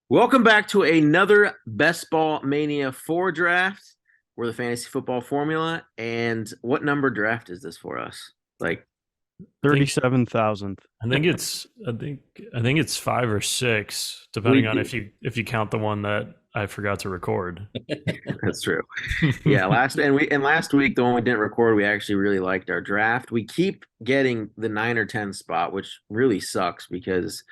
Welcome back to another Best Ball Mania 4 draft. We're the fantasy football formula. And what number draft is this for us? Like, I think 37,000. I think it's 5 or 6, we depending on if you count the one that I forgot to record. that's true. Yeah, last week, the one we didn't record, we actually really liked our draft. We keep getting the 9 or 10 spot, which really sucks because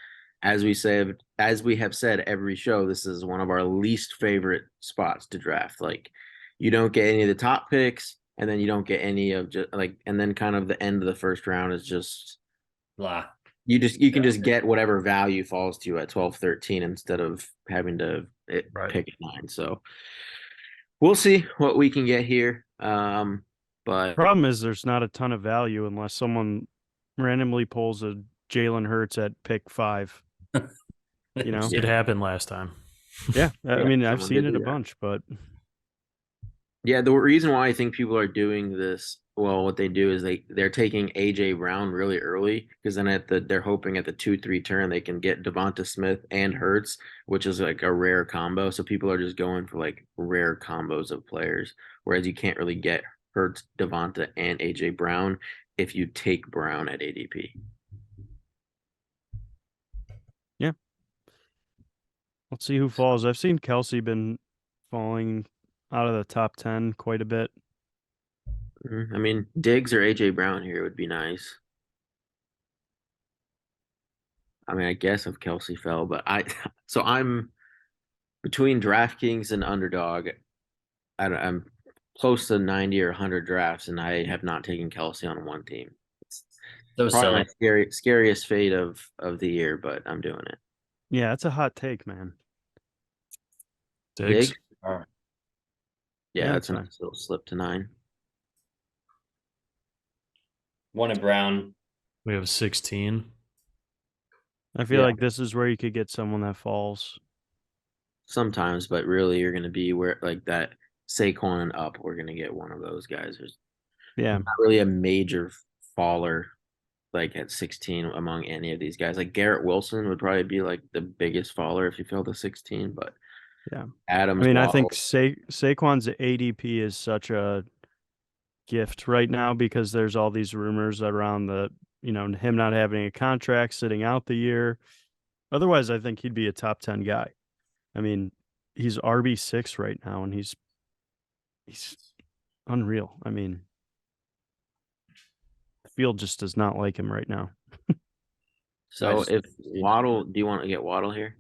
as we have said every show, this is one of our least favorite spots to draft. Like you don't get any of the top picks, and then you don't get any of just like and then kind of the end of the first round is just Blah. you can just get whatever value falls to you at 12, 13 instead of having to Right. pick at 9. So we'll see what we can get here. But Problem is there's not a ton of value unless someone randomly pulls a Jalen Hurts at pick 5. You know? It happened last time. Yeah. I mean, I've someone seen did it do a that. bunch, but Yeah, the reason why I think people are doing this, well, what they do is they're taking AJ Brown really early because then they're hoping at the 2-3 turn they can get Devonta Smith and Hurts, which is like a rare combo. So people are just going for like rare combos of players, whereas you can't really get Hurts, Devonta, and AJ Brown if you take Brown at ADP. yeah. Let's see who falls. I've seen Kelsey been falling out of the top 10 quite a bit. I mean, Diggs or AJ Brown here would be nice. I mean, I guess if Kelsey fell, but I'm between DraftKings and Underdog. I'm close to 90 or 100 drafts, and I have not taken Kelsey on one team. It's So probably my silly. scariest fate of the year, but I'm doing it. Yeah, it's a hot take, man. Diggs. Diggs? Oh, Yeah, Yeah, that's it's a fine. nice little slip to 9. one at Brown. We have 16. I feel Yeah, like this is where you could get someone that falls. sometimes, but really you're going to be where like that Saquon and up. We're going to get one of those guys. There's Yeah. not really a major faller like at 16 among any of these guys. Like Garrett Wilson would probably be like the biggest faller if he fell to 16, but Yeah. I Adams, mean, I think Waddle, Saquon's ADP is such a gift right now because there's all these rumors around him not having a contract, sitting out the year. Otherwise, I think he'd be a top 10 guy. I mean, he's RB6 right now, and he's unreal. I mean, the field just does not like him right now. So if Waddle, do you want to get Waddle here?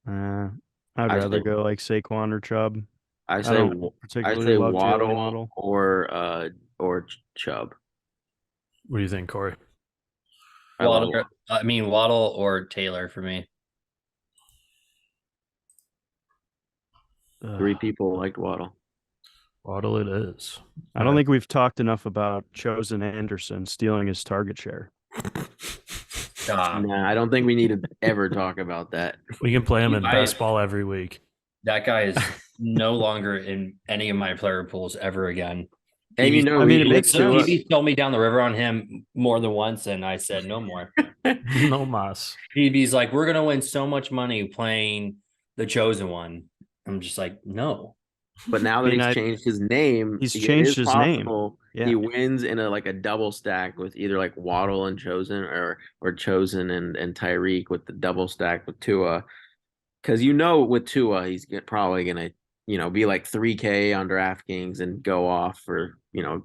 Uh, I'd I rather say go like Saquon or Chubb. I I say don't I particularly say love Jalen Waddle Waddle. or Chubb. What do you think, Corey? I love Waddle or Taylor for me. three people liked Waddle. Waddle it is. I don't think we've talked enough about Chosen Anderson stealing his target share. Nah, I don't think we need to ever talk about that. We can play him in I- best ball every week. That guy is no longer in any of my player pools ever again. And you know, I mean, it he- makes sense. PB told me down the river on him more than once, and I said no more. No mas. PB's like, we're gonna win so much money playing the chosen one. I'm just like, no. But now I that mean, he's changed his name, he's it changed is his name. possible Yeah. he wins in a double stack with either like Waddle and Chosen or Chosen and Tyreek with the double stack with Tua. Because with Tua, he's probably gonna be like 3K on DraftKings and go off for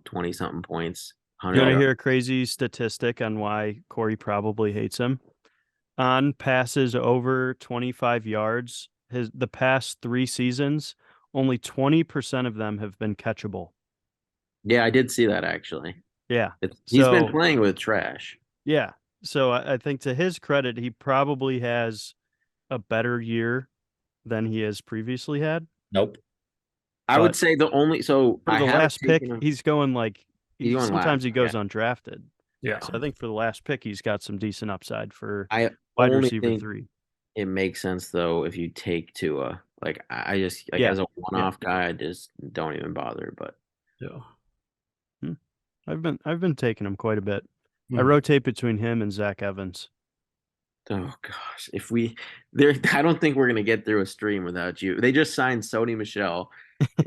20 something points. You want to 100. hear a crazy statistic on why Corey probably hates him? On passes over 25 yards, the past 3 seasons, only 20% of them have been catchable. Yeah, I did see that actually. Yeah. He's been So, playing with trash. yeah. So I think to his credit, he probably has a better year than he has previously had. Nope. I would But say the only so For I the haven't last pick, taken him. he's going like He's going sometimes last. he goes Yeah. undrafted. Yeah. So I think for the last pick, he's got some decent upside for I wide only receiver think 3. it makes sense though if you take Tua. Like I just like Yeah. as a one-off guy, I just don't even bother. But Yeah. I've been taking him quite a bit. I Hmm. rotate between him and Zach Evans. Oh gosh, if we there, I don't think we're gonna get through a stream without you. They just signed Sony Michelle.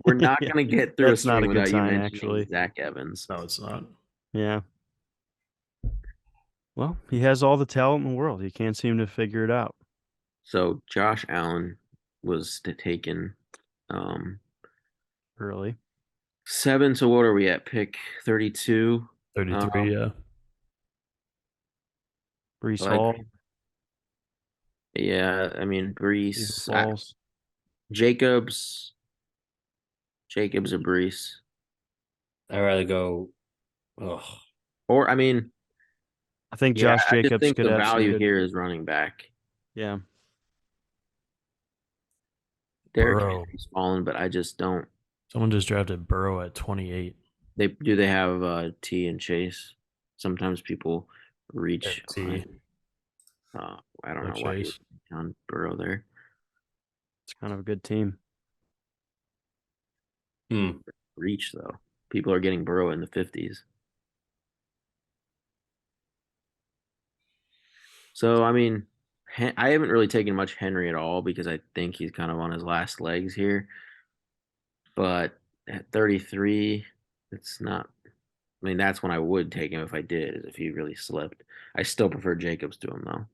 We're not Yeah, gonna get through a that's not stream a good without you sign, mentioning actually. Zach Evans. No, it's not. Yeah. Well, he has all the talent in the world. He can't seem to figure it out. So Josh Allen was taken um Early. 7. So what are we at? Pick 32. 33, yeah. Brees Like, Hall, yeah, I mean Stephen Brees, Falls. Jacobs, Jacobs or Brees, I'd rather go. Ugh. or I mean, I think yeah, Josh I just Jacobs think could the have some value good. here is running back. Yeah. Derrick Burrow. Henry's fallen, but I just don't. Someone just drafted Burrow at 28. They have T and Chase. Sometimes people reach T. I don't No know why you Chase. would on Burrow there. It's kind of a good team. Hmm. Reach though. People are getting Burrow in the 50s. So I mean, I haven't really taken much Henry at all because I think he's kind of on his last legs here. But at 33, it's not. I mean, that's when I would take him if I did, is if he really slipped. I still prefer Jacobs to him though.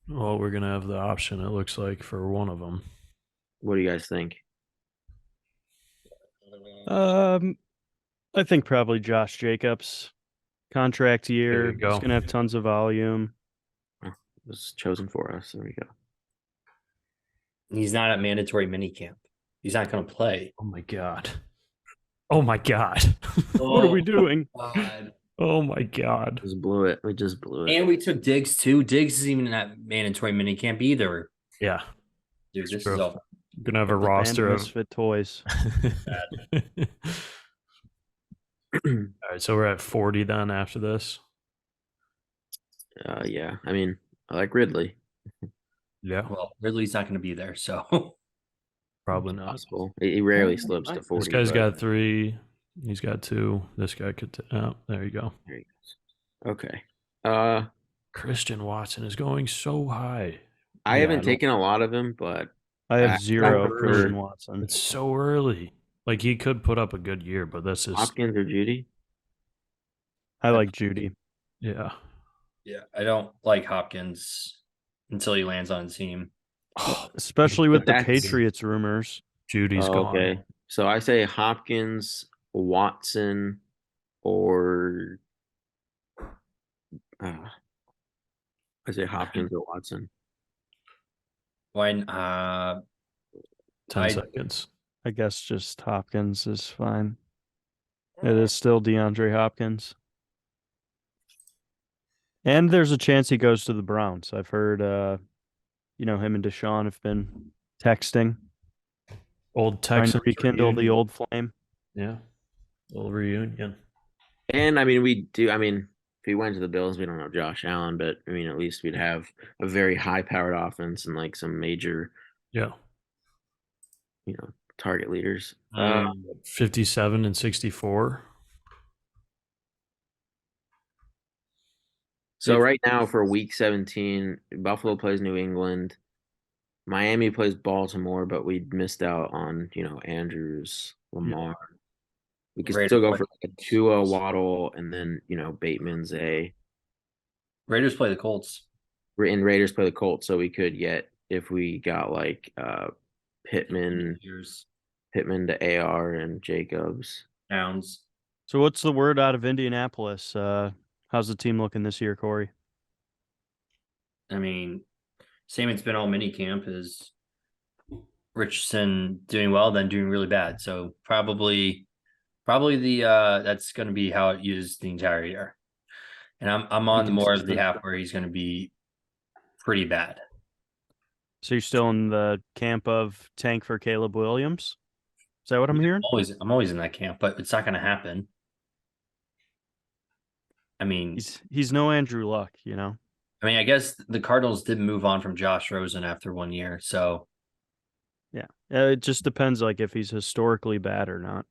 Well, we're going to have the option, it looks like, for one of them. What do you guys think? I think probably Josh Jacobs. Contract year. you go. He's gonna have tons of volume. Oh, it was chosen for us. There we go. He's not at mandatory minicamp. He's not going to play. Oh, my God. Oh, my God. What are we doing? God. Oh, my God. Just blew it. We just blew it. And we took Diggs too. Diggs isn't even at mandatory minicamp either. Yeah. Dude, this True. is all. We're going to have a The band roster of. Misfit Toys. All right, so we're at 40 then after this. Yeah. I mean, I like Ridley. Yeah, Well, Ridley's not going to be there, so probably not. Possible. He rarely slips to 40. This guy's but got 3. He's got 2. This guy could. Oh, there you go. there he goes. Okay. Christian Watson is going so high. I Yeah, haven't don't- taken a lot of him, but I have I zero prefer Christian Watson. It's so early. Like he could put up a good year, but this is Hopkins or Judy. I like Judy. yeah. yeah, I don't like Hopkins until he lands on a team. Especially with the that's- Patriots rumors. Judy's Oh, gone. okay. So I say Hopkins, Watson, or I say Hopkins or Watson. When 10 I- seconds. I guess just Hopkins is fine. It is still DeAndre Hopkins. And there's a chance he goes to the Browns. I've heard him and Deshaun have been texting, Old trying to Texans rekindle the reunion. old flame. Yeah. Little reunion. And I mean, we do. I mean, if he went to the Bills, we don't know Josh Allen, but I mean, at least we'd have a very high-powered offense and like some major, Yeah. target leaders. 57 and 64. So right now for Week 17, Buffalo plays New England. Miami plays Baltimore, but we missed out on Andrews, Lamar. We could Raiders still go play- for like a Tua, Waddle, and then Bateman's a. Raiders play the Colts. And Raiders play the Colts, so we could get if we got like Pittman to AR and Jacobs. Towns. So what's the word out of Indianapolis? How's the team looking this year, Corey? I mean, same it's been all minicamp is Richardson doing well, then doing really bad. So probably the that's going to be how it uses the entire year. And I'm on more of the half where he's going to be pretty bad. So you're still in the camp of tank for Caleb Williams? Is that what I'm hearing? I'm always in that camp, but it's not going to happen. I mean, He's no Andrew Luck, I guess the Cardinals did move on from Josh Rosen after 1 year, so Yeah. It just depends like if he's historically bad or not.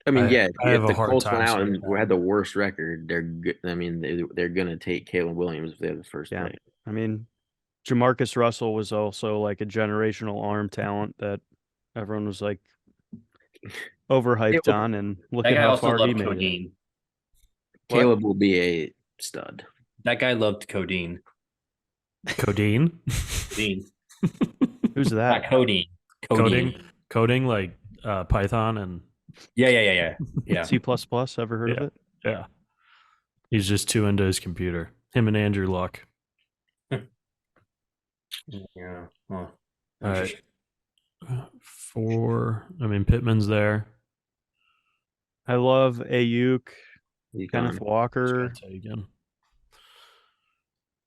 I mean, yeah, I have if a the hard Colts went time out seeing and that. had the worst record, I mean, they're gonna take Caleb Williams if they have the first Yeah. pick. I mean, Jamarcus Russell was also like a generational arm talent that everyone was like overhyped Caleb, on, and look That at guy how also far he loved made it. codeine. What? Caleb will be a stud. That guy loved codeine. Codeine, Codeine. Who's Not that? codeine. coding, Codeine. coding like Python and Yeah. C++? Ever heard of yeah, it? yeah. He's just too into his computer. Him and Andrew Luck. Yeah. Well, All right. I mean, Pittman's there. I love Ayuk, Kenneth Econ. I was Walker. gonna say again.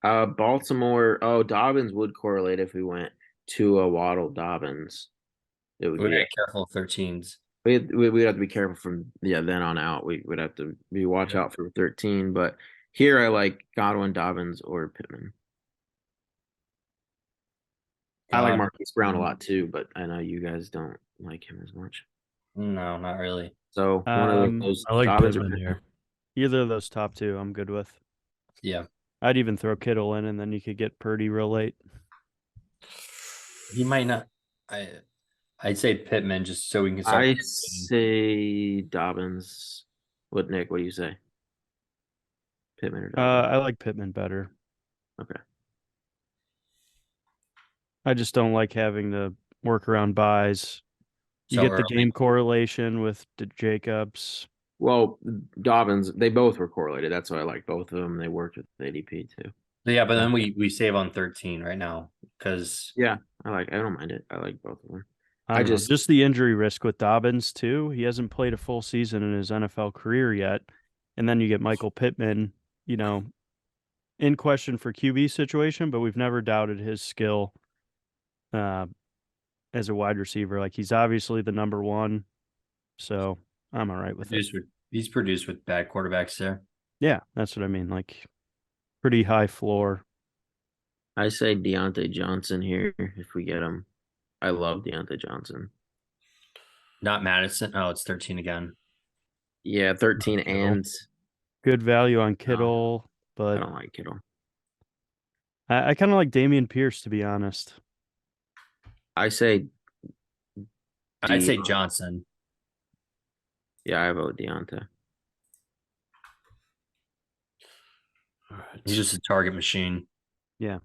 Baltimore. Oh, Dobbins would correlate if we went to a Waddle Dobbins. It would we're be very careful of 13s. we'd have to be careful from then on out. We would have to be watch Yeah. out for 13. But here I like Godwin, Dobbins, or Pittman. I like God, Marquise Brown a lot too, but I know you guys don't like him as much. no, not really. So one of those I like Dobbins or Pittman Pittman. here. Either of those top two, I'm good with. Yeah. I'd even throw Kittle in, and then you could get Purdy real late. He might not. I'd say Pittman just so we can start. I say Dobbins. What Nick? What do you say? Pittman or Dobbins? I like Pittman better. Okay. I just don't like having to work around buys. You So get the early. game correlation with Jacobs. Well, Dobbins, they both were correlated. That's why I like both of them. They worked with ADP too. Yeah, but then we save on 13 right now because Yeah, I don't mind it. I like both of them. I don't know, just the injury risk with Dobbins too. He hasn't played a full season in his NFL career yet. And then you get Michael Pittman, in question for QB situation, but we've never doubted his skill as a wide receiver. Like, he's obviously the number one. So I'm all right with it. he's produced with bad quarterbacks there. Yeah, that's what I mean. Like, pretty high floor. I say Deontay Johnson here if we get him. I love Deontay Johnson. Not Madison. Oh, it's 13 again. Yeah, 13 Kittle. and Good value on Kittle, I but don't like Kittle. I kind of like Damian Pierce, to be honest. I say I'd say Johnson. yeah, I vote Deontay. All right. He's just a target machine. Yeah.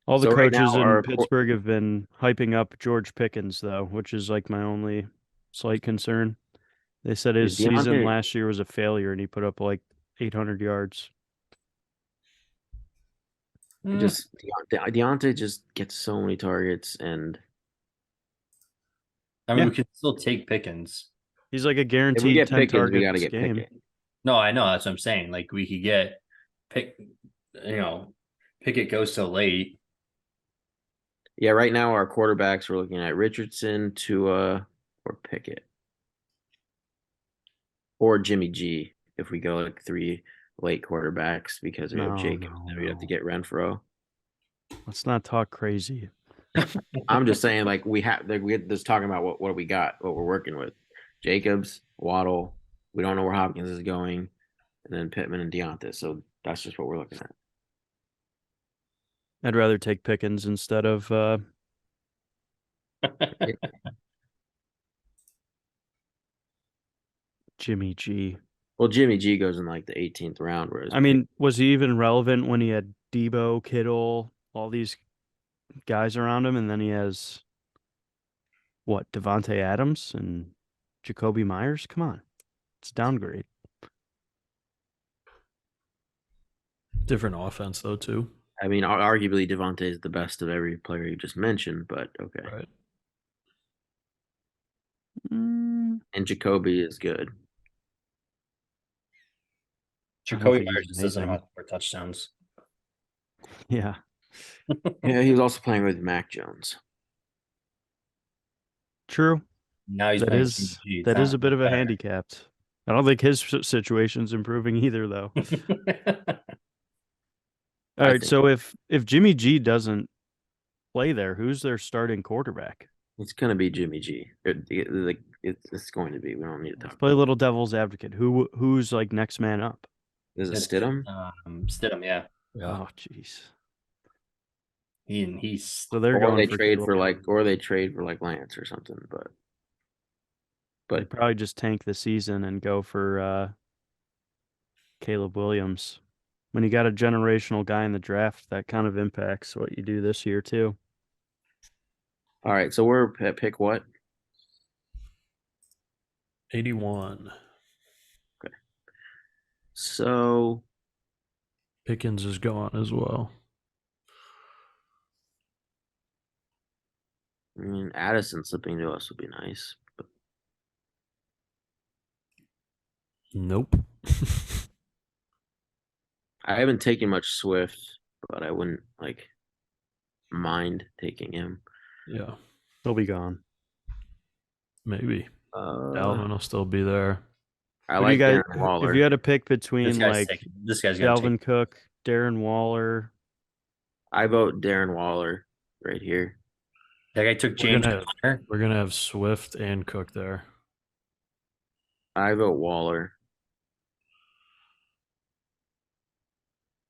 All the So right coaches now, in Pittsburgh have been hyping up George Pickens, though, which is like my only slight concern. They said his season last year was a failure, and he put up like 800 yards. Just Deontay just gets so many targets, and I mean, Yeah. we could still take Pickens. He's like a if we guaranteed get 10 Pickens, we got to targets get game. Pickett. No, I know. That's what I'm saying. Like, we could get Pickett goes so late. Yeah, right now our quarterbacks we're looking at Richardson, Tua, or Pickett, or Jimmy G. If we go like 3 late quarterbacks because we have Jacobs, then we have to get Renfro. Let's not talk crazy. I'm just saying, like we're just talking about what we got, what we're working with. Jacobs, Waddle. We don't know where Hopkins is going, and then Pittman and Deontay. So that's just what we're looking at. I'd rather take Pickens instead of Jimmy G. Well, Jimmy G goes in like the 18th round, whereas I mean, was he even relevant when he had Debo, Kittle, all these guys around him, and then he has what, Devontae Adams and Jacoby Myers? Come on, it's a downgrade. Different offense though too. I mean, arguably Devontae is the best of every player you just mentioned, but okay. Right. And Jacoby is good. Jacoby Myers just doesn't know how to score touchdowns. Yeah. Yeah, he was also playing with Mac Jones. True. Now he's That playing is CG. that is It's a bit of a better. handicapped. I don't think his situation's improving either, though. All right, so if Jimmy G doesn't play there, who's their starting quarterback? It's gonna be Jimmy G. It's going to be. We don't need to Let's talk play a about it. little devil's advocate. Who's like next man up? Is it It's Stidham? Stidham, yeah. Yeah. Oh, jeez. He's So they're Or going they for trade Caleb. for like Lance or something. They But probably just tank the season and go for Caleb Williams. When you got a generational guy in the draft, that kind of impacts what you do this year too. all right, so we're at pick what? 81. So Pickens is gone as well. I mean, Addison slipping to us would be nice. But Nope. I haven't taken much Swift, but I wouldn't like mind taking him. Yeah, He'll be gone. maybe. Uh, Dalvin will still be there. I Who do you like guys? Darren If Waller. you had to pick this between guy's like taking, this guy's gonna take. Dalvin Cook, Darren Waller, I vote Darren Waller right here. That guy took We're James gonna have, Conner. we're gonna have Swift and Cook there. I vote Waller.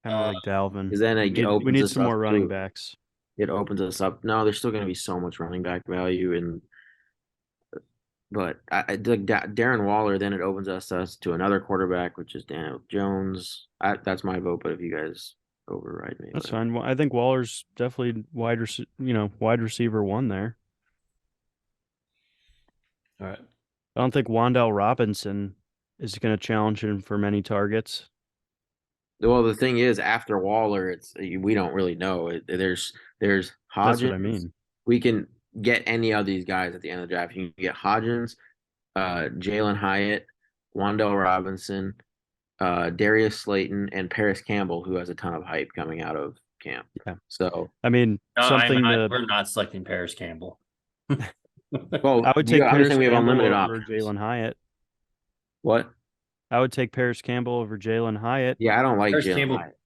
kind of like Dalvin. Because then it We opens need us some up more running to- backs. It opens us up. No, there's still going to be so much running back value, but like Darren Waller. Then it opens us to another quarterback, which is Daniel Jones. That's my vote. But if you guys override me, That's whatever. fine. Well, I think Waller's definitely wide receiver one there. All right. I don't think Wandell Robinson is going to challenge him for many targets. Well, the thing is, after Waller, we don't really know. There's Hodgins. That's what I mean. We can get any of these guys at the end of the draft. You can get Hodgins, Jalen Hyatt, Wandell Robinson, Darius Slayton, and Paris Campbell, who has a ton of hype coming out of camp. Yeah. So, I mean, No, something we're not selecting Paris Campbell. well, I would take I'm just Paris saying we have Campbell unlimited over options. Jalen Hyatt. What? I would take Paris Campbell over Jalen Hyatt. Yeah, I don't like Paris Jalen Campbell- Hyatt.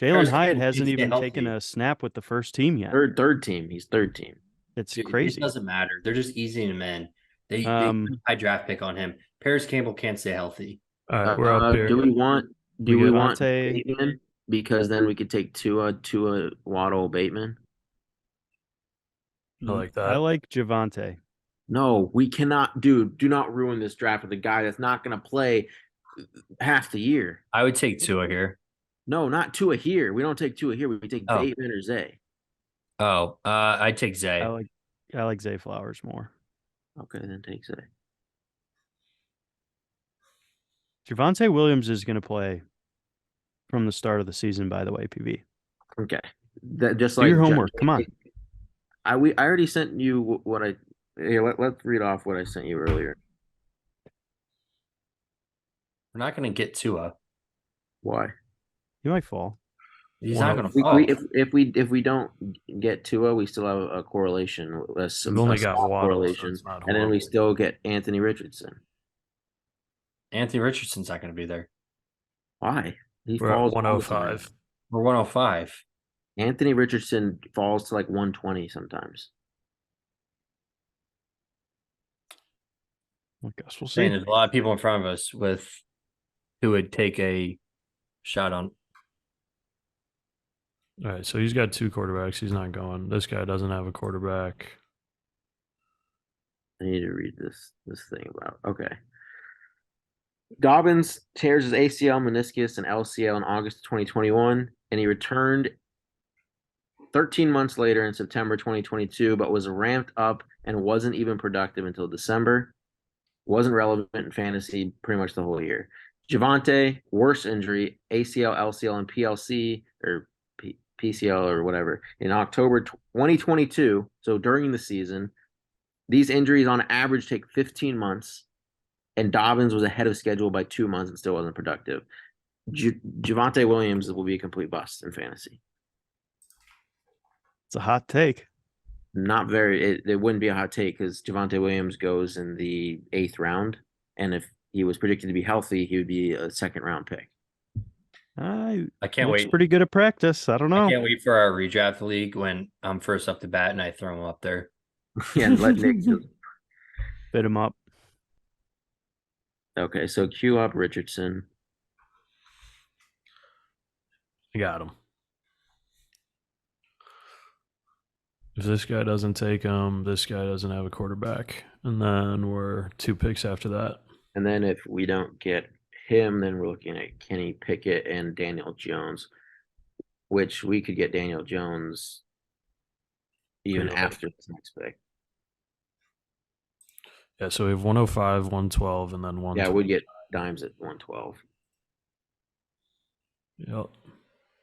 Jalen Paris Hyatt Campbell hasn't needs to even stay taken healthy. a snap with the first team yet. Third team. He's third team. It's Dude, crazy. It doesn't matter. They're just easing him in. They put Um, a high draft pick on him. Paris Campbell can't stay healthy. All right, we're up here. Do we want Devontae- Bateman? Because then we could take Tua, Waddle, Bateman. I like I that. like Javante. No, we cannot, dude. Do not ruin this draft with a guy that's not going to play half the year. I would take Tua here. No, not Tua here. We don't take Tua here. We take Oh. Bateman or Zay. Oh, I'd take Zay. I like Zay Flowers more. Okay, then take Zay. Javante Williams is going to play from the start of the season, by the way, PB. Okay, that just Do like your homework. Come on. I already sent you what I. Here, let's read off what I sent you earlier. We're not going to get Tua. Why? He might fall. He's One not of- going to fall. If we don't get Tua, we still have a correlation. We've only got small Waddle, so correlation, it's not and then we horrible. still get Anthony Richardson. Anthony Richardson's not going to be there. Why? He We're at falls all the time. 105. We're 105. Anthony Richardson falls to like 120 sometimes. I guess we'll Saying see. there's a lot of people in front of us who would take a shot on. All right, so he's got two quarterbacks. He's not going. This guy doesn't have a quarterback. I need to read this thing about. Okay. Dobbins tears his ACL, meniscus, and LCL in August 2021, and he returned 13 months later in September 2022, but was ramped up and wasn't even productive until December. Wasn't relevant in fantasy pretty much the whole year. Javante, worse injury, ACL, LCL, and PLC or PCL or whatever in October 2022. So during the season, these injuries on average take 15 months, and Dobbins was ahead of schedule by 2 months and still wasn't productive. Javante Williams will be a complete bust in fantasy. It's a hot take. Not very. It wouldn't be a hot take because Javante Williams goes in the 8th round, and if he was predicted to be healthy, he would be a 2nd round pick. I can't Looks wait. pretty good at practice. I don't know. I can't wait for our redraft league when I'm first up to bat and I throw him up there. Yeah, and let Nick just. Fit him up. Okay, so queue up Richardson. I got him. If this guy doesn't take him, this guy doesn't have a quarterback. And then we're 2 picks after that. And then if we don't get him, then we're looking at Kenny Pickett and Daniel Jones, which we could get Daniel Jones even Pretty late. after this next pick. Yeah, so we have 105, 112, and then 1. Yeah, we'd get Dimes at 112. Yep.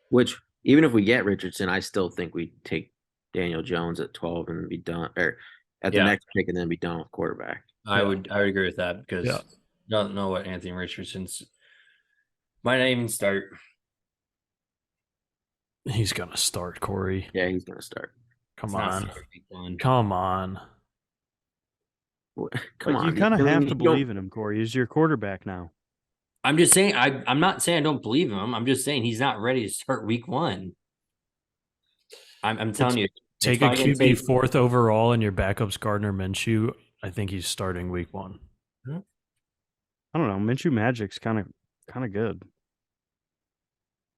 Which even if we get Richardson, I still think we take Daniel Jones at 12 and be done, or at the Yeah. next pick and then be done with quarterback. I would agree with that because Yeah. don't know what Anthony Richardson's might not even start. He's going to start, Corey. Yeah, he's gonna start. Come It's not on. starting week one. Come on. Come But on, you kind of I mean, have you to don't- believe in him, Corey. He's your quarterback now. I'm just saying I'm not saying I don't believe in him. I'm just saying he's not ready to start week one. I'm telling you, Take a probably gonna QB take- 4th overall and your backup's Gardner Minshew. I think he's starting week 1. I don't know. Minshew Magic's kind of good.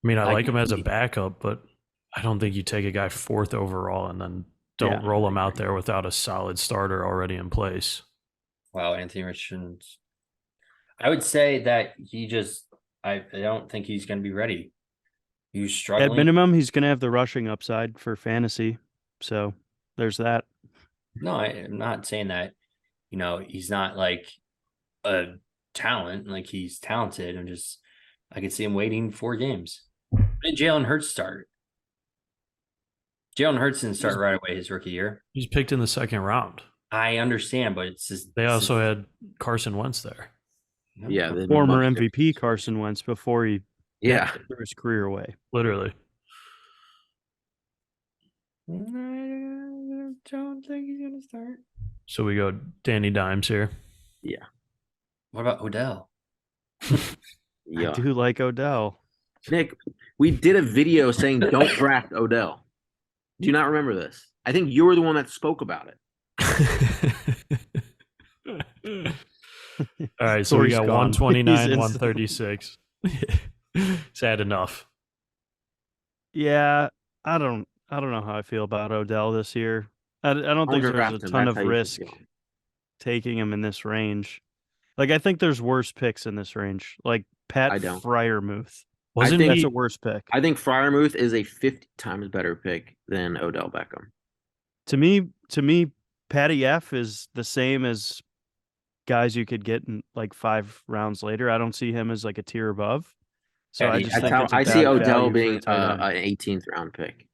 I mean, I like him as a see- backup, but I don't think you take a guy 4th overall and then don't Yeah. roll him out there without a solid starter already in place. Wow, Anthony Richardson's. I would say that I don't think he's going to be ready. He's At struggling. minimum, he's going to have the rushing upside for fantasy. So there's that. No, I'm not saying that. He's not like a talent. Like he's talented. I could see him waiting 4 games. When did Jalen Hurts start? Jalen Hurts didn't start right away his rookie year. He's picked in the 2nd round. I understand, but it's just They also had Carson Wentz there. Yeah, the Former Bucs- MVP Carson Wentz before he Yeah, threw his career away. Literally. I don't think he's gonna start. So we go Danny Dimes here. What about Odell? yeah. I do like Odell. Nick, we did a video saying don't draft Odell. Do you not remember this? I think you were the one that spoke about it. All right, so we Corey's got gone. 129, He's 136. Sad enough. Yeah, I don't know how I feel about Odell this year. I don't think there's draft a him. ton That's of how you should risk feel. taking him in this range. Like I think there's worse picks in this range. Like Pat I don't. Fryermuth. Wasn't think That's he? a worse pick. I think Fryermuth is a 50 times better pick than Odell Beckham. To me, Patty F is the same as guys you could get in like 5 rounds later. I don't see him as like a tier above. So I Patty just That's think how it's a I see bad Odell value for being a tight end. an 18th round pick.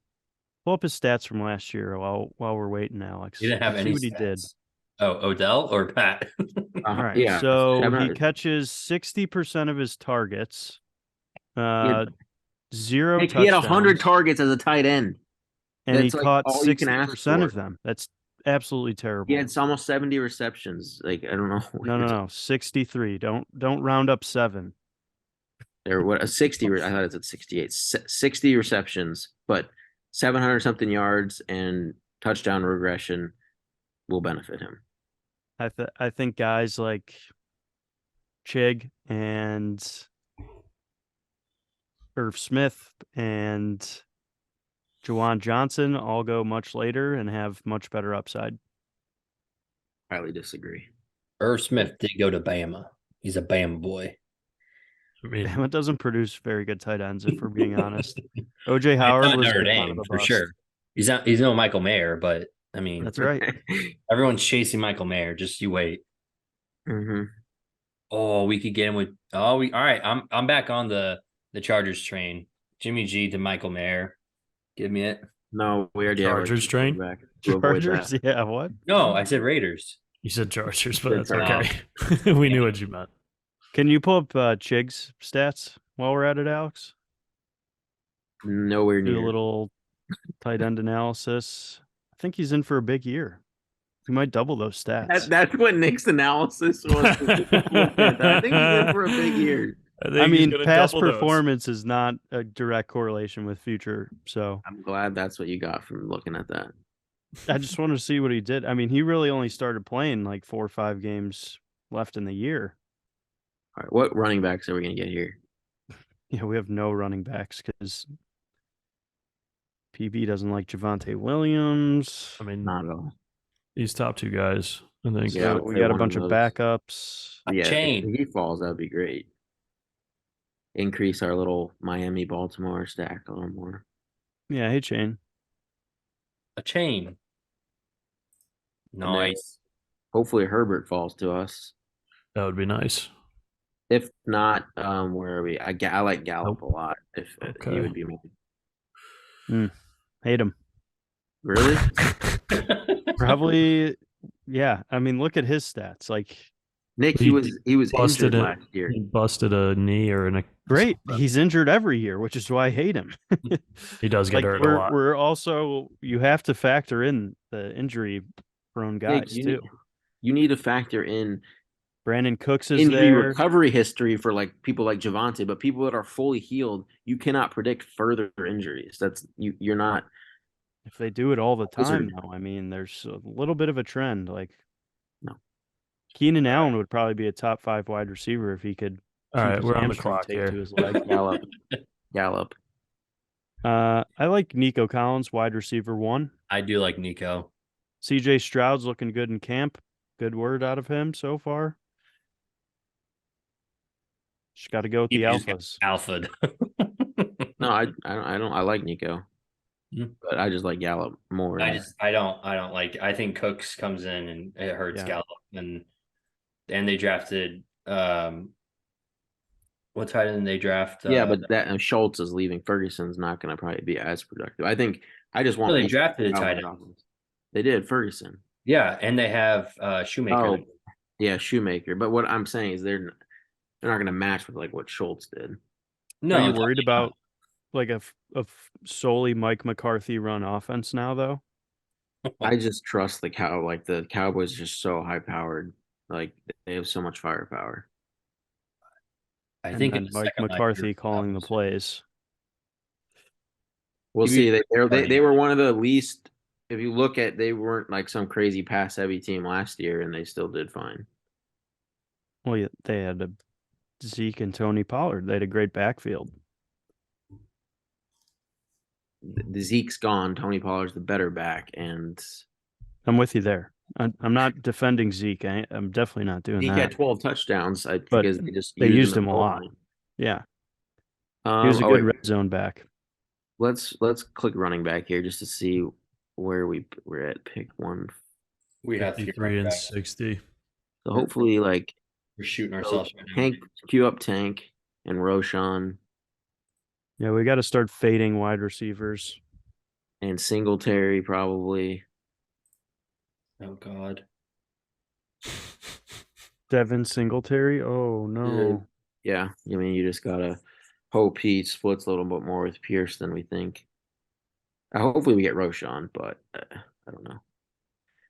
Pull up his stats from last year while we're waiting, Alex. He didn't have See any what he stats. did. Oh, Odell or Pat? All right. Yeah. So I'm he not- catches 60% of his targets. had- 0 Nick, touchdowns. he had 100 targets as a tight end. and he That's, like, caught all you can ask 60% of for. them. That's absolutely terrible. He had almost 70 receptions. Like I don't know. No. 63. Don't round up 7. Or what? A 60. I thought it's at 68. 60 receptions, but 700 something yards and touchdown regression will benefit him. I think guys like Chig and Irv Smith and Jawan Johnson all go much later and have much better upside. Highly disagree. Irv Smith did go to Bama. He's a Bama boy. I mean, Bama doesn't produce very good tight ends, if we're being honest. OJ Howard Not was Notre the butt of Dame the for bust. sure. He's no Michael Mayer, but I mean That's right. everyone's chasing Michael Mayer. Just you wait. hmm Oh, we could get him with all right. I'm back on the Chargers train. Jimmy G to Michael Mayer. Give me it. No, we already have our Chargers train? quarterback to avoid Chargers, that. yeah, what? No, I said Raiders. you said Chargers, but Good that's try. okay. We knew what you meant. Can you pull up Chig's stats while we're at it, Alex? Nowhere Do near. a little tight end analysis. I think he's in for a big year. He might double those stats. That's what Nick's analysis was. I think he's in for a big year. I mean, past performance is not a direct correlation with future. So I'm glad that's what you got from looking at that. I just want to see what he did. I mean, he really only started playing like 4 or 5 games left in the year. All right, what running backs are we gonna get here? Yeah, we have no running backs because PB doesn't like Javonte Williams. I mean, Not at all. these top 2 guys, I think. Yeah, I So would we say got a one of bunch of those. backups. Yeah, Chain. if he falls, that'd be great. Increase our little Miami Baltimore stack a little more. Yeah, hey Chain. A chain. then- Nice. Hopefully Herbert falls to us. That would be nice. If not, where are we? I like Gallup a lot. If he Okay. would be my Hate him. really. Probably. Yeah. I mean, look at his stats. Like, Nick, He he was busted injured it. last year. He busted a knee or an. great. He's injured every year, which is why I hate him. He does get Like hurt a lot. we're also you have to factor in the injury prone Nick, guys too. You need to factor in Brandon Cooks is injury there. recovery history for like people like Javonte, but people that are fully healed, you cannot predict further injuries. That's you're not. If they do it all the time, Wizard. though, I mean, there's a little bit of a trend. Like, No. Keenan Allen would probably be a top 5 wide receiver if he could All keep right, his we're on the hamstring clock taped here. to his leg. Gallup. I like Nico Collins, wide receiver 1. I do like Nico. CJ Stroud's looking good in camp. Good word out of him so far. Just got to go with the You just got alphas. Alpha. No, I don't. I like Nico, but I just like Gallup more. I don't like. I think Cooks comes in and it hurts Yeah. Gallup, and they drafted what tight end they draft? Yeah, but that Schultz is leaving. Ferguson's not going to probably be as productive. I think I just want. they drafted a tight end. They did Ferguson. Yeah, and they have Shoemaker. Oh, yeah, Shoemaker. But what I'm saying is they're not going to match with like what Schultz did. No, Are you worried about like a solely Mike McCarthy run offense now, though? I just trust the Cowboys are just so high powered. Like they have so much firepower. I And think then it's Mike McCarthy calling the plays. We'll Maybe see. They Cardi. were one of the least. If you look at, they weren't like some crazy pass heavy team last year, and they still did fine. Well, yeah, they had Zeke and Tony Pollard. They had a great backfield. The Zeke's gone. Tony Pollard's the better back, and I'm with you there. I'm not defending Zeke. I'm definitely not doing Zeke that. had 12 touchdowns. But because they used him a at lot. goal line. Yeah, he was a good red zone back. Let's click running back here just to see where we're at pick 1. We have 53 and 60. So hopefully, like We're shooting ourselves right now. Tank, queue up Tank and Roshan Yeah, we got to start fading wide receivers. and Singletary probably. Oh God. Devin Singletary. Oh no. Yeah, I mean you just gotta hope he splits a little bit more with Pierce than we think. Hopefully we get Roshan, but I don't know.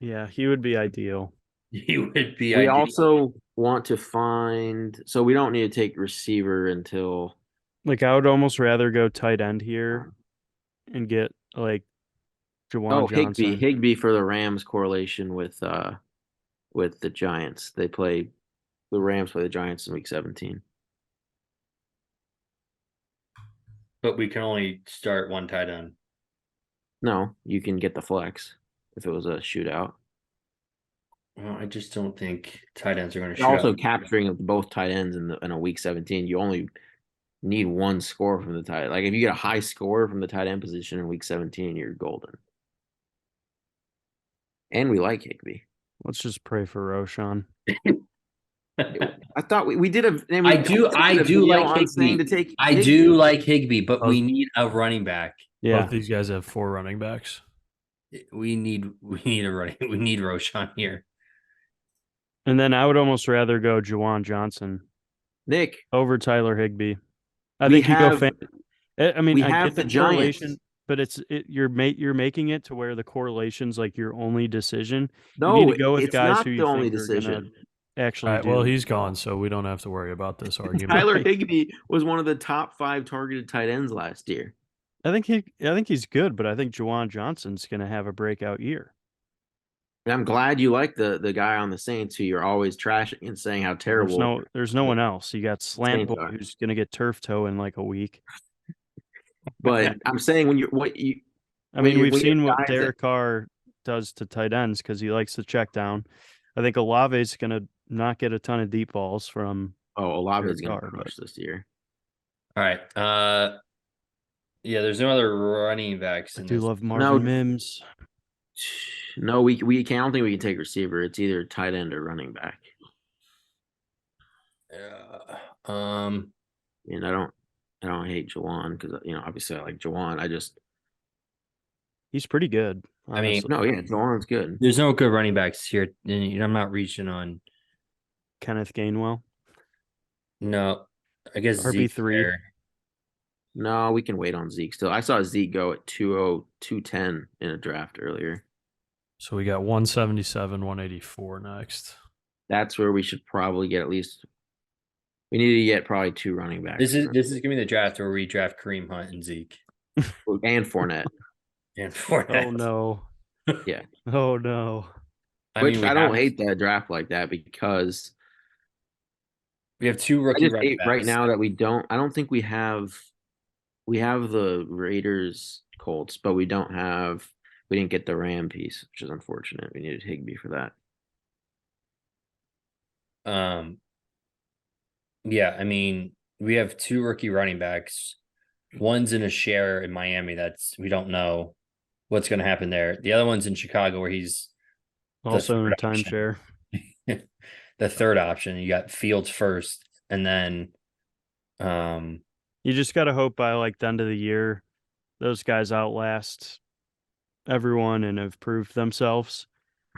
Yeah, he would be ideal. He would be. We ideal. also want to find, so we don't need to take receiver until. Like, I would almost rather go tight end here and get like Jawan Johnson. Higbee for the Rams correlation with the Giants. The Rams play the Giants in week 17. But we can only start one tight end. No, you can get the flex if it was a shootout. Well, I just don't think tight ends are going to shoot. Also out. capturing both tight ends in a week 17, you only need one score from the tight. Like if you get a high score from the tight end position in week 17, you're golden. And we like Higbee. Let's just pray for Roshan. I thought we did a. I do like Higbee. I do like Higbee, but we need a running back. Yeah, Both these guys have 4 running backs. We need a running. We need Roshan here. and then I would almost rather go Jawan Johnson Nick over Tyler Higbee. I we think you go. have- I mean, we I have get the the Giants. correlation, but you're making it to where the correlation's like your only decision. No, you need to go with it's guys not who the you only think are gonna decision. actually All right, do. well, he's gone, so we don't have to worry about this argument. Tyler Higbee was one of the top 5 targeted tight ends last year. I think he's good, but I think Juwan Johnson's going to have a breakout year. And I'm glad you like the guy on the Saints who you're always trashing and saying how terrible There's no one else. You got Slant Saints Boy are. who's going to get turf toe in like a week. But I'm saying I mean, we've when you seen have what guys that Derek Carr does to tight ends because he likes to check down. I think Olave's going to not get a ton of deep balls from Olave is Derek going to Carr, but crush this year. All right. Yeah, there's no other running backs I in do this. love Marvin Mims. No, we can't. I don't think we can take receiver. It's either tight end or running back. And I don't hate Jawan because obviously I like Jawan. He's pretty good. I mean, Honestly. no, yeah, Jawan's good. there's no good running backs here, and I'm not reaching on. Kenneth Gainwell, No, I guess Zeke's RB3. there. No, we can wait on Zeke still. I saw Zeke go at 210 in a draft earlier. So we got 177, 184 next. That's where we should probably get at least. We need to get probably 2 running backs. This is gonna be the draft where we draft Kareem Hunt and Zeke and Fournette. and Fournette. Oh no. Yeah. Oh no. Which I don't hate that draft like that because we have 2 I rookie just running hate backs right now that I don't think we have the Raiders Colts, but we didn't get the Ram piece, which is unfortunate. We needed Higbee for that. Yeah, I mean, we have 2 rookie running backs. One's in a share in Miami we don't know what's going to happen there. The other one's in Chicago where he's Also in a option. timeshare. The third option. You got Fields first, and then you just got to hope by like the end of the year, those guys outlast everyone and have proved themselves.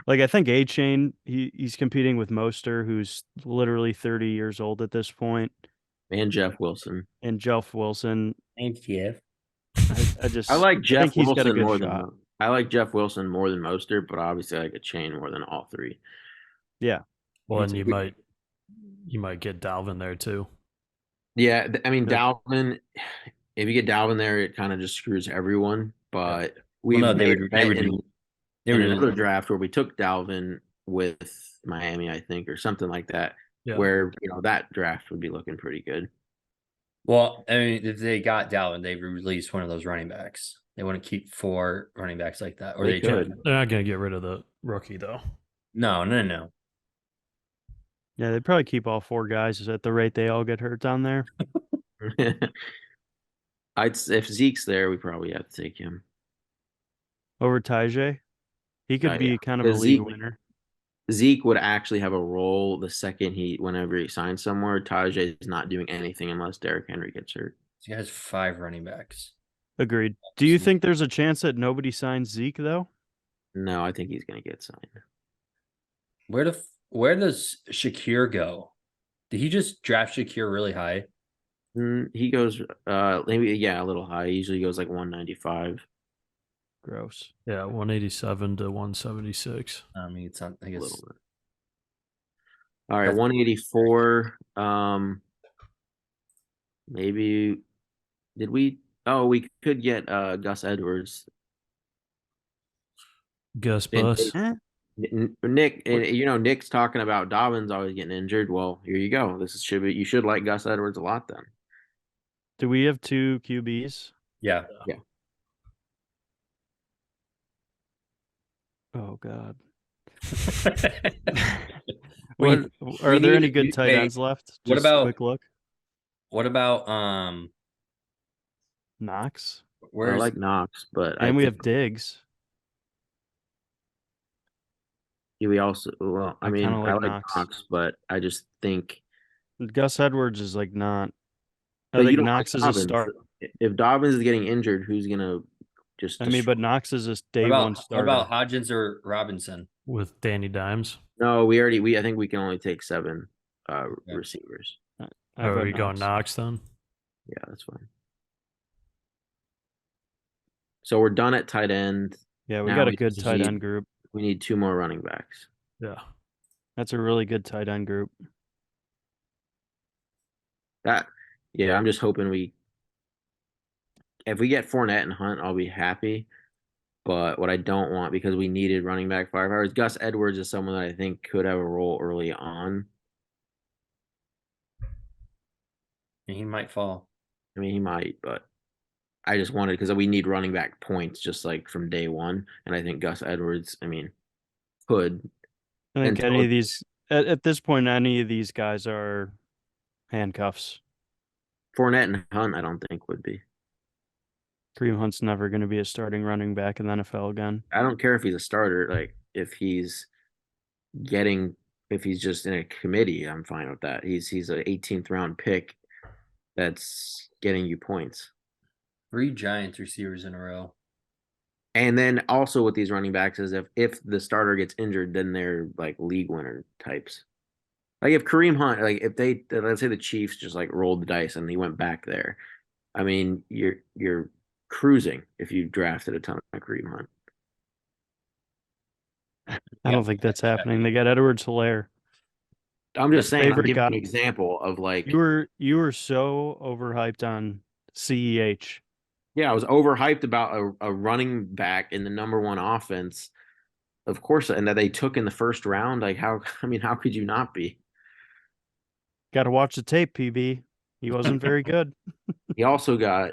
Like I think A-Chain, he's competing with Moster, who's literally 30 years old at this point, And Jeff Wilson. and Jeff Wilson. thanks, Jeff. I like Jeff think he's got a Wilson good more shot. than I like Jeff Wilson more than Moster, but obviously I like a chain more than all 3. Yeah. Well, and you might get Dalvin there too. Yeah, I mean Yeah. Dalvin. If you get Dalvin there, it kind of just screws everyone. But Well, no, we they would in another draft where we took Dalvin with Miami, I think, or something like that. Yeah. Where that draft would be looking pretty good. Well, I mean, if they got Dalvin, they released one of those running backs. They want to keep 4 running backs like that, or They could. They're not going to get rid of the rookie though. No. Yeah, they'd probably keep all 4 guys at the rate they all get hurt down there. If Zeke's there, we probably have to take him over Tajay. He could be kind of a league winner. Zeke would actually have a role the second whenever he signs somewhere. Tajay is not doing anything unless Derrick Henry gets hurt. He has 5 running backs. Agreed. Do you think there's a chance that nobody signs Zeke though? No, I think he's going to get signed. Where does Shakir go? Did he just draft Shakir really high? He goes maybe a little high. He usually goes like 195. Gross. Yeah, 187 to 176. I mean, it's not. I guess. A little bit. All right, 184. Maybe did we? Oh, we could get Gus Edwards. Gus Bus. Nick, Nick's talking about Dobbins always getting injured. Well, here you go. You should like Gus Edwards a lot then. Do we have 2 QBs? Yeah. Oh God. Are there any good tight ends left? What about quick look? What about Knox? I like Knox, but we have Diggs. We also I like Knox, but I just think Gus Edwards is like not. I think Knox is a start. If Dobbins is getting injured, who's gonna just? But Knox is a day one starter. What about Hodgins or Robinson with Danny Dimes? No, I think we can only take 7 receivers. Are we going Knox then? Yeah, that's fine. So we're done at tight end. Yeah, we got a good tight end group. We need 2 more running backs. Yeah. That's a really good tight end group. I'm just hoping if we get Fournette and Hunt, I'll be happy. But what I don't want, because we needed running back firepower, is Gus Edwards is someone that I think could have a role early on. And he might fall. I mean, he might, but I just wanted, because we need running back points just like from day one. And I think Gus Edwards, I mean, could. I think until- any of these at this point, any of these guys are handcuffs. Fournette and Hunt, I don't think would be. Kareem Hunt's never going to be a starting running back in the NFL again. I don't care if he's a starter. Like if he's just in a committee, I'm fine with that. He's an 18th round pick that's getting you points. 3 Giants receivers in a row. And then also with these running backs is if the starter gets injured, then they're like league winner types. Like if Kareem Hunt, like if they, let's say the Chiefs just like rolled the dice and he went back there, I mean you're cruising if you drafted a ton of Kareem Hunt. I don't think that's happening. They got Edwards-Helaire. I'm just saying, I'm favorite giving guy. an example of like You were so overhyped on CEH. yeah, I was overhyped about a running back in the number one offense, of course, and that they took in the first round. Like how could you not be? Got to watch the tape, PB. He wasn't very good. He also got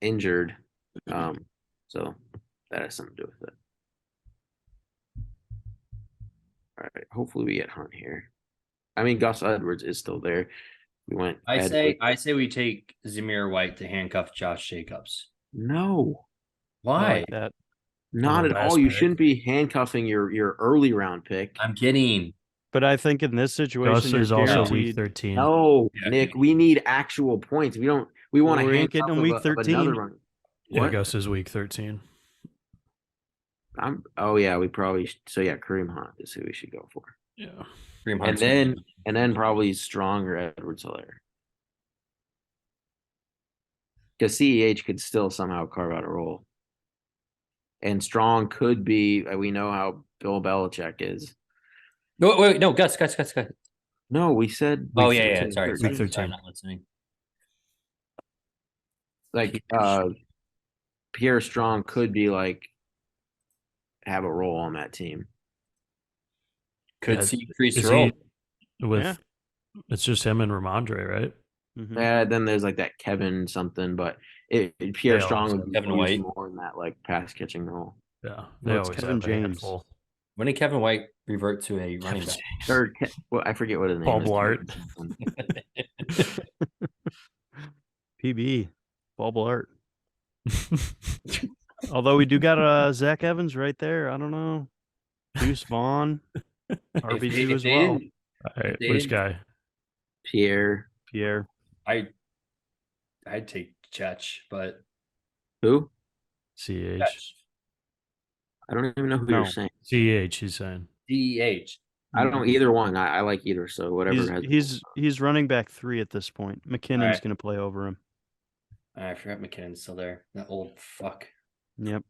injured, so that has something to do with it. All right, hopefully we get Hunt here. I mean, Gus Edwards is still there. We went. I say we take Zamir White to handcuff Josh Jacobs. No, I Why? like that. not the at last all. You pick. shouldn't be handcuffing your early round pick. I'm kidding. But I think in this situation, Gus you're is also guaranteed. week 13. No, Yeah. Nick, we need actual points. We want to We ain't handcuff getting them week of 13. another run. Yeah, What? Gus is week 13. Oh yeah, we probably so yeah, Kareem Hunt is who we should go for. Yeah. Kareem And Hunt's then probably Strong or Edwards-Helaire. Because CEH could still somehow carve out a role. And Strong could be, we know how Bill Belichick is. No, wait, no, Gus. No, we said Oh week yeah, 13, sorry, 13. Week 13. not listening. Like Pierre Strong could be like have a role on that team. Could Yeah, see increased is role. he with? Yeah. It's just him and Ramondre, right? Mhm. Then there's like that Kevin something, but Pierre They always Strong have would be Kevin used White. more in that like pass catching role. Yeah, No, they it's always Kevin have a James. handful. When did Kevin White revert to a running Kevin back? James. Or well, I forget what his name Paul is. Blart. PB, Ball Blart. Although we do got Zach Evans right there. I don't know. Deuce Vaughn, RB2 as well. All right, They which didn't- guy? Pierre. Pierre. I'd take Chech, but Who? CH. Chech. I don't even know who No. you're saying. CH, he's saying. DEH. I don't know either one. I like either, so whatever. He's running back 3 at this point. McKinnon's Alright. going to play over him. I forgot McKinnon's still there. That old fuck. Yep.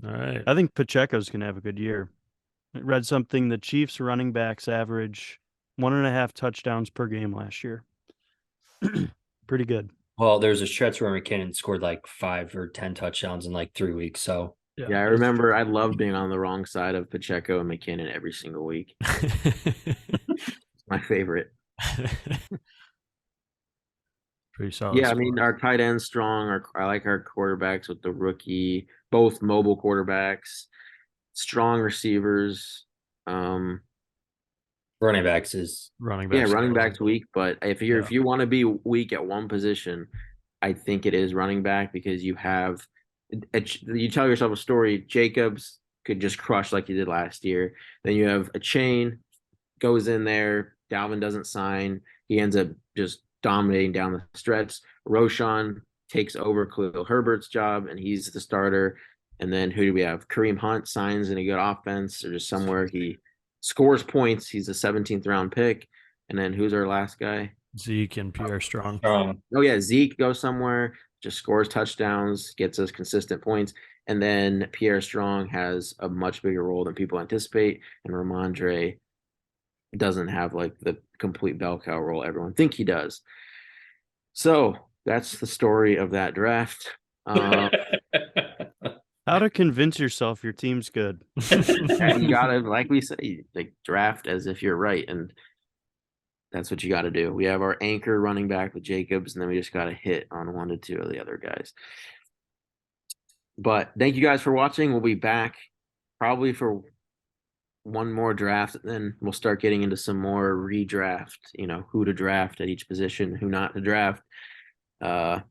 All right. I think Pacheco's going to have a good year. I read something the Chiefs running backs average 1.5 touchdowns per game last year. Pretty good. Well, there's a stretch where McKinnon scored like 5 or 10 touchdowns in like 3 weeks. So Yeah, I remember. I loved being on the wrong side of Pacheco and McKinnon every single week. It's my favorite. Pretty solid. Yeah, I mean, our tight end strong. I like our quarterbacks with the rookie, both mobile quarterbacks, strong receivers. running backs is running Yeah, back. running backs weak, but if you want to be weak at one position, I think it is running back because you have you tell yourself a story. Jacobs could just crush like he did last year. Then you have a chain goes in there. Dalvin doesn't sign. He ends up just dominating down the stretch. Roshan takes over Khalil Herbert's job, and he's the starter. And then who do we have? Kareem Hunt signs in a good offense or just somewhere he scores points. He's a 17th round pick. And then who's our last guy? Zeke and Pierre Strong. strong. Oh yeah, Zeke goes somewhere, just scores touchdowns, gets us consistent points. And then Pierre Strong has a much bigger role than people anticipate. And Ramondre doesn't have like the complete bell cow role everyone think he does. So that's the story of that draft. How to convince yourself your team's good. You gotta, like we say, like draft as if you're right, and that's what you got to do. We have our anchor running back with Jacobs, and then we just got to hit on 1 to 2 of the other guys. But thank you guys for watching. We'll be back probably for one more draft, and then we'll start getting into some more redraft, who to draft at each position, who not to draft. But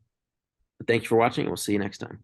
thank you for watching, and we'll see you next time.